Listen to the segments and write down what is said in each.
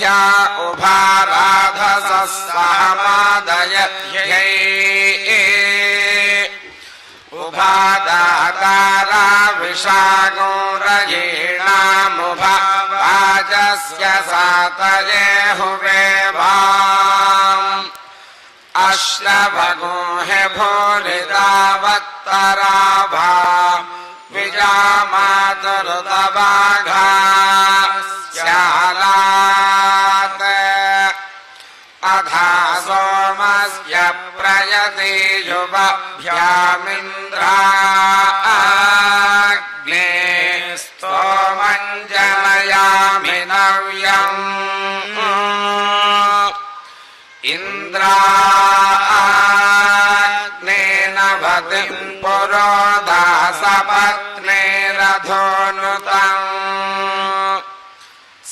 ह्या उभाराधसः सहमादयत्यै उभादातारा विशागो रयीणामुभा वाजस्य सातये हुवेभाम् अश्रभगो हे भूरिदावत्तराभा विजामातुरुतवाघा स्यालात् अधा सोमस्य प्रयति युवभ्यामिन्द्राग्ने स्तोमञ्जनयामि नव्यम् इन्द्राग्नेन भतिम् पुरोधासपत्नेरधोनुतम्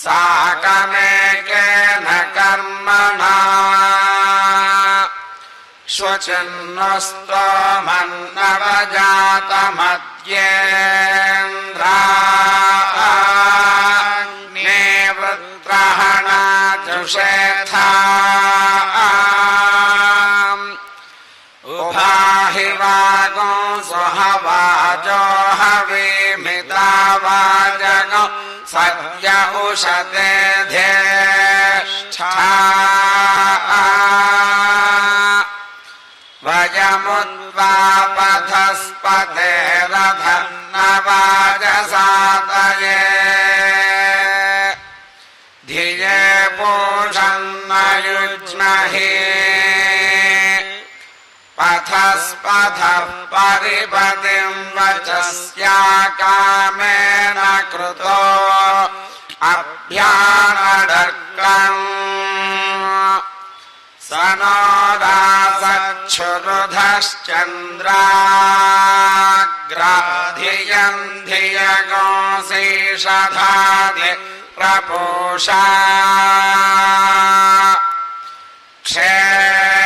साकमेकेन कर्मणा श्वचिन्नस्तोमन्नवजातमद्येन्द्राग्ने वृत्रहणाजुषेथा उभाहि वागो सुहवाजो हवीमितावाजगो सद्य उशते धेष्ठा वयमुद्वापथस्पते रथन्नवाजसातये धिये पूषन्न युज्महि पथस्पथः परिपतिम् वचस्या कामेन कृतो अभ्यानडर्कम् स नो दासच्छुरुधश्चन्द्राग्राधियम् धियगोऽसीषधाधि प्रपूषा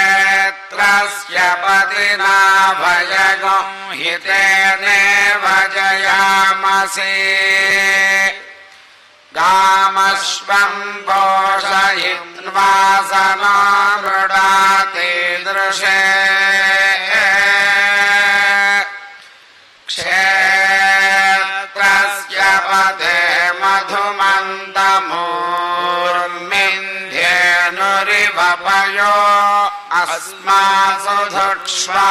क्षेत्रस्य पतिना भयगो हितेनेव जयामसि गामश्वम् पोषयित्वा सनो मृडाति दृशे क्षेत्रस्य पते मधुमन्तमूर्मिन्ध्येनुरिवपयो अस्मासु धुक्ष्वा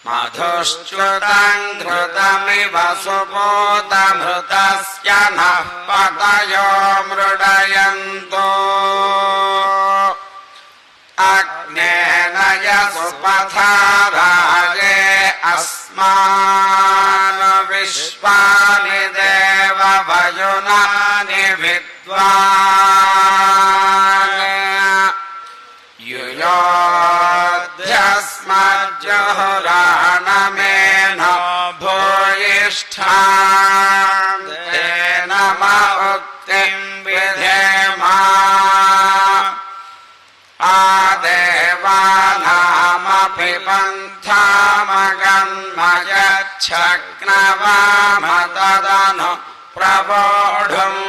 मधुश्च्युतम् घृतमिव सुपूतमृतस्य नः पतयो मृडयन्तो अग्नेन यसुपथा राजे अस्मान् विश्वानि देव वयुनानि विद्वान् युयोध्यस्मज्जुहुराणमेन भूयिष्ठान् तेन म उक्तिम् विधेमा आदेवानामपि पन्थामगन्मयच्छक्नवाम तदनु प्रवोढुम्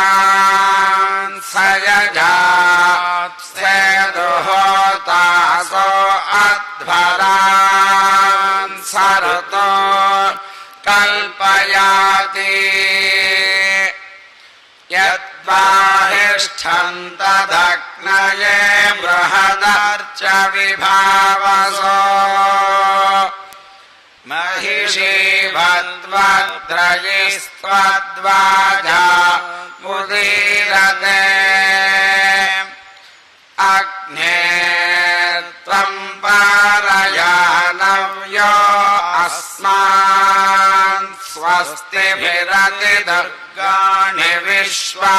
अग्निर्विद्वान् स यजात् सेदुहोतासो अध्वरान् सरतो कल्पयाति यद्वाहिष्ठम् तदग्नये बृहदर्च विभावसो महिषीवद्वद्रयिस्त्वद्वाजा मुदीरते अग्ने त्वम् पारयानव्यो अस्मान् स्वस्तिभिरति दुर्गाणि विश्वा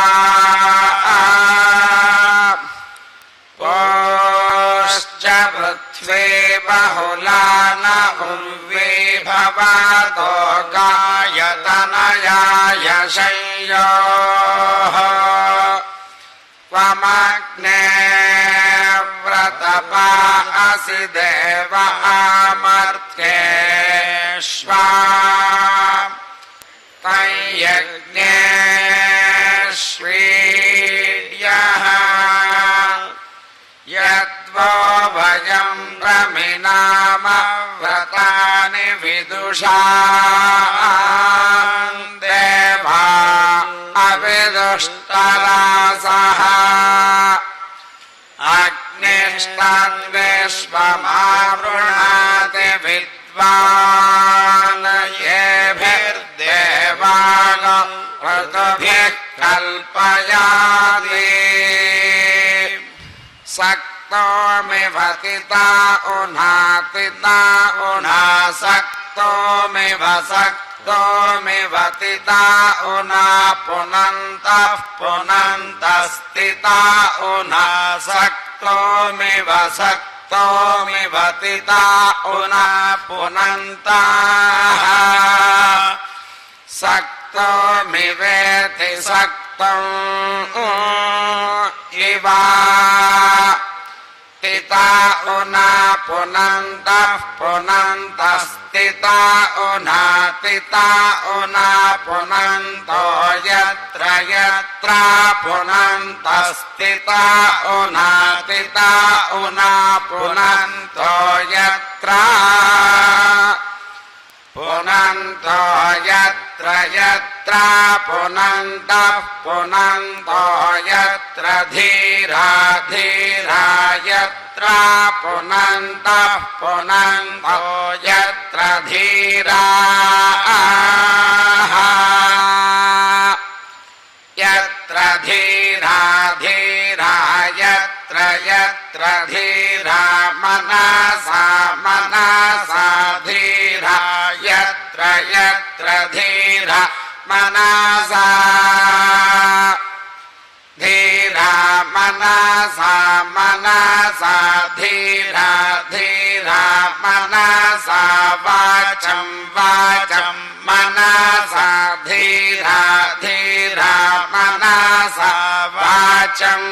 पोश्च पृथ्वी बहुलान उर्वी भवतो गायतनयाय शय्योः त्वमग्ने व्रतपा असि देव आमर्त्येष्वा तयज्ञेष्वीर्यः यद्वो भयं प्रमिनाम व्रतानि विदुषा देवा अविदुष्टरासः अग्निष्टान्विश्वमावृणाति विद्वान् येभिर्देवान् ऋतुभिः कल्पयाति सक्तोमिवतिता उनातिता सक्तोमिवतिता उना पुनन्तः पुनन्तस्तिता उना सक्तोमिवतिता उना पुनन्ताः सक्तोमिवेति सक्तम् इवा तिता उना पुनन्तः पुनन्तस्तिता उना पुनन्तो यत्र यत्र पुनन्तस्तिता उना पुनन्तो यत्र पुनन्तो यत्र यत्र पुनन्तः पुनन्तो यत्र धीरा धीरा यत्र पुनन्तः पुनन्तो यत्र धीरा यत्र धीरा धीरा यत्र यत्र धीरा मनसा मनसा धीरा यत्र यत्र धीरा मनसा धीरा मनसा मनसा धीरा धीरा मनसा वाचं वाचं मनसा धीरा धीरा मनसा वाचं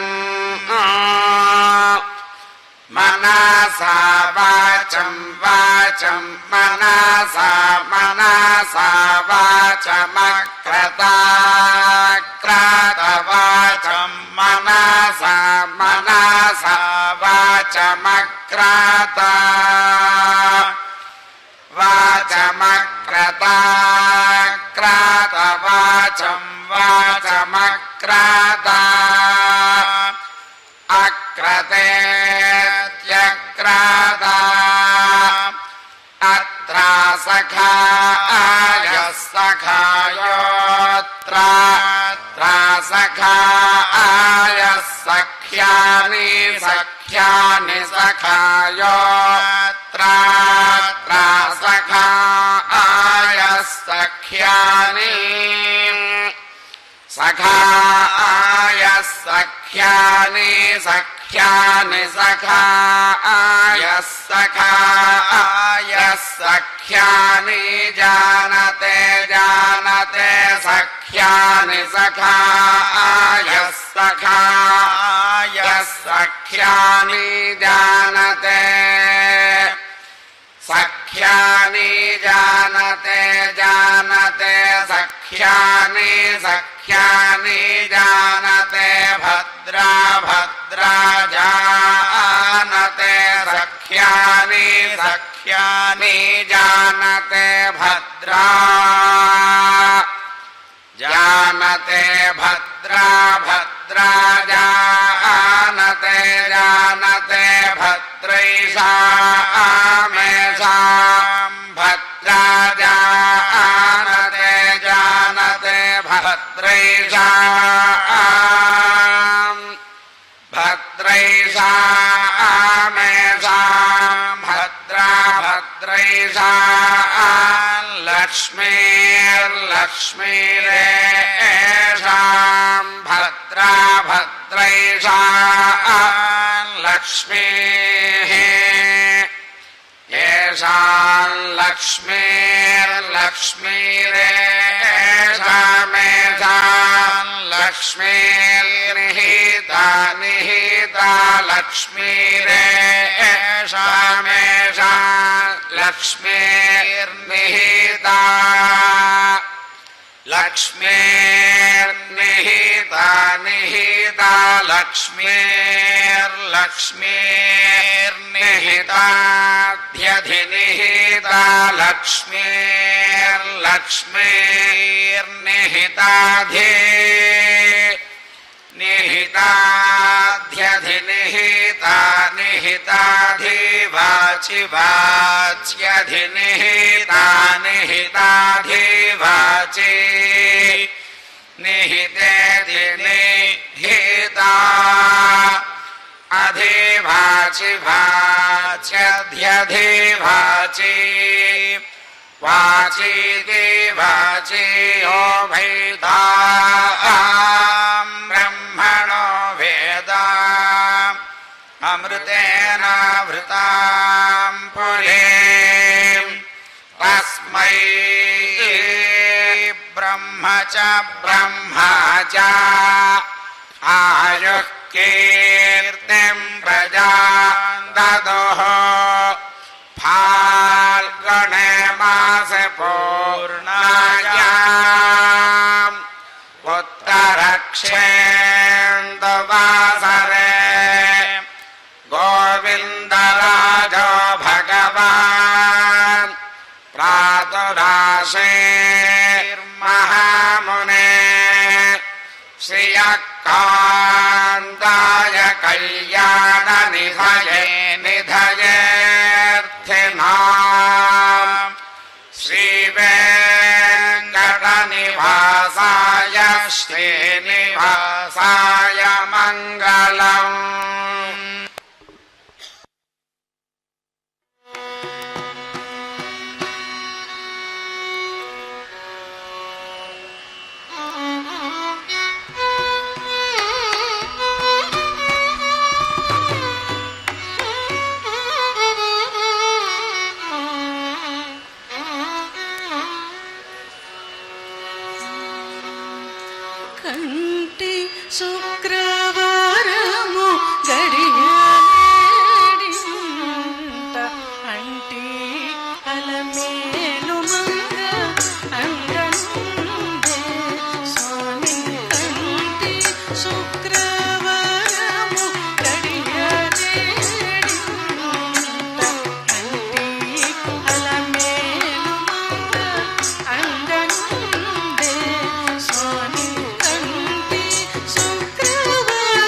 मनसा वाचं वाचं मनसा मनसा वाचमक्रता क्रतवाचं मनसा मनसा वाचमक्रता वाचमक्रता क्रतवाचं वाचमक्रता अक्रतेत्यक्रता अत्र सखायः सखायोऽत्र सखायः सख्यानि सख्यानि सखायोऽत्र सखायः सख्यानि सखायः सख्यानि सख्यानि सखायः सखायः सख्यानि जानते जानते सख्यानि सखायः सखायः सख्यानि जानते सख्यानि जानते जानते सख्यानि सख्यानि जानते भद्रा भद्रा जानते सख्यानि सख्यानि जानते भद्रा जानते भद्रा भद्रा जानते जानते भद्रैषामेषां भद्रा जानते जानते भद्रैषां भद्रैषामेषां भद्रा भद्रैषां लक्ष्मीर्लक्ष्मीरेषां भद्रा भद्रैषां लक्ष्मीः येषां लक्ष्मीर्लक्ष्मीरेषामेषां लक्ष्मीर्निहिता निहिता लक्ष्मीरेषामेषां लक्ष्मीर्निहिता लक्ष्मीर्निहिता निहिता लक्ष्मीर्लक्ष्मीर्निहिताध्यधिनिहिता लक्ष्मीर्लक्ष्मीर्निहिताध्ये निहिताध्यधिनिहिता निहिताधिवाचि वाच्यधिनिहिता निहिताधिवाचि निहितेऽधिनिहिता अधिवाचि वाच्यध्यधिवाचि वाचीति वाचि ओभैतां ब्रह्मणो वेदा अमृतेनावृतां पुरीं तस्मै ब्रह्म च आयुः कीर्तिं प्रजां ददुः फाल्गुणे मासे पूर्णायाम् उत्तरक्षेन्दुवासरे गोविन्दराजो भगवान् प्रातुराशीर्महामुने श्रियः कान्ताय कल्याणनिधये निधयेऽर्थिनाम् श्रीवेङ्कटनिवासाय श्रीनिवासाय मङ्गलम्। కంటి శుక్రవారము గడియాలేడింత అంటి అలమేలు మంగ అంగనుండే స్వామి కంటి శుక్రవారము గడియాలేడింత అంటి అలమేలు మంగ అంగనుండే స్వామి శుక్రవారం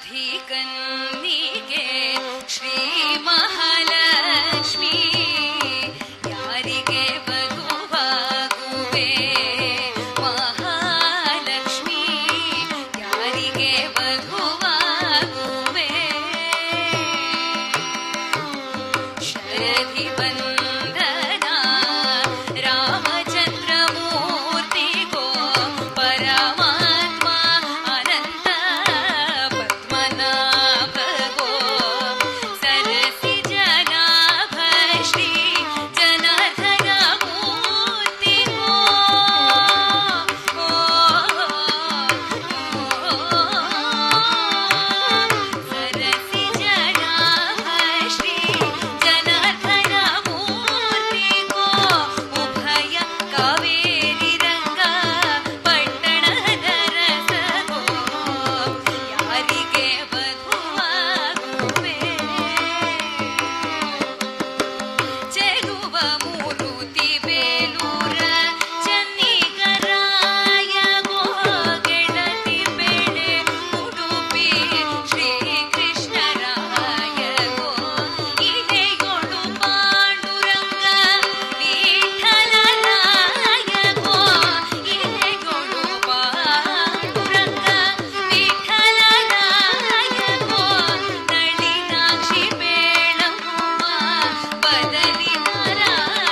ಅಧಿಕನ್ನಿಗೆ ಶ್ರೀ ಮಹಾಲಕ್ಷ್ಮಿ ಯಾರಿಗೆ ವಧುವಾಗುವೆ ಮಹಾಲಕ್ಷ್ಮಿ ಯಾರಿಗೆ ವಧುವಾಗುವೆ ಶರಧಿ ಬಂಧನ ರಾಮಚಂದ್ರ ಮೂರ್ತಿಗೋ ಪರಮಾತ್ಮ ಅನಂತ ಪದ್ಮನಾಭಗೋ ಸರಸಿ ಜನಾಭ ಶ್ರೀ ಜನಾರ್ದನ ಮೂರ್ತಿಗೋ ಸರಸಿ ಜನಾಭ ಶ್ರೀ ಜನಾರ್ದನ ಮೂರ್ತಿಗೋ ಉಭಯ ಕಾವೇರಿ ರಂಗ ಪಟ್ಟಣದ ರಸಗೋ ಯಾರಿಗೆ ವಧುವಾಗುವೆ ಚೆಲುವ ಮೂರುತಿ ಬೇಲೂರ ಚೆನ್ನಿಗರಾಯಗೋ ಗೆಳತಿ ಬೆಳೆ ಉಡುಪಿ ಶ್ರೀ ಕೃಷ್ಣರಾಯಗೋ ಇಲೆಯೊಳು ಪಾಂಡುರಂಗ ವಿಠಲರಾಯಗೋ ಇಲೆಯೊಳು ಪಾಂಡುರಂಗ ವಿಠಲರಾಯಗೋ ನಳಿನಾಕ್ಷಿ ಬೇಳಮ್ಮ ಬದಲಿ ನಾರಾಯಣಗೋ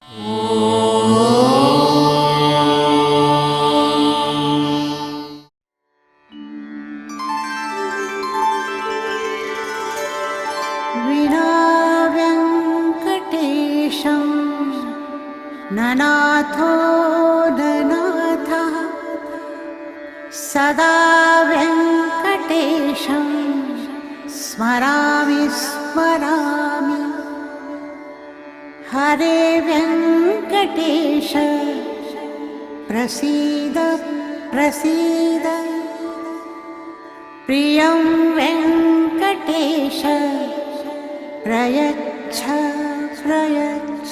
विना व्यङ्कटेशं ननाथो ननाथः सदा व्यङ्कटेशं स्मरामि स्मरामि हरे व्यङ्कटेश प्रसीद प्रसीद प्रियं वेङ्कटेश प्रयच्छ प्रयच्छ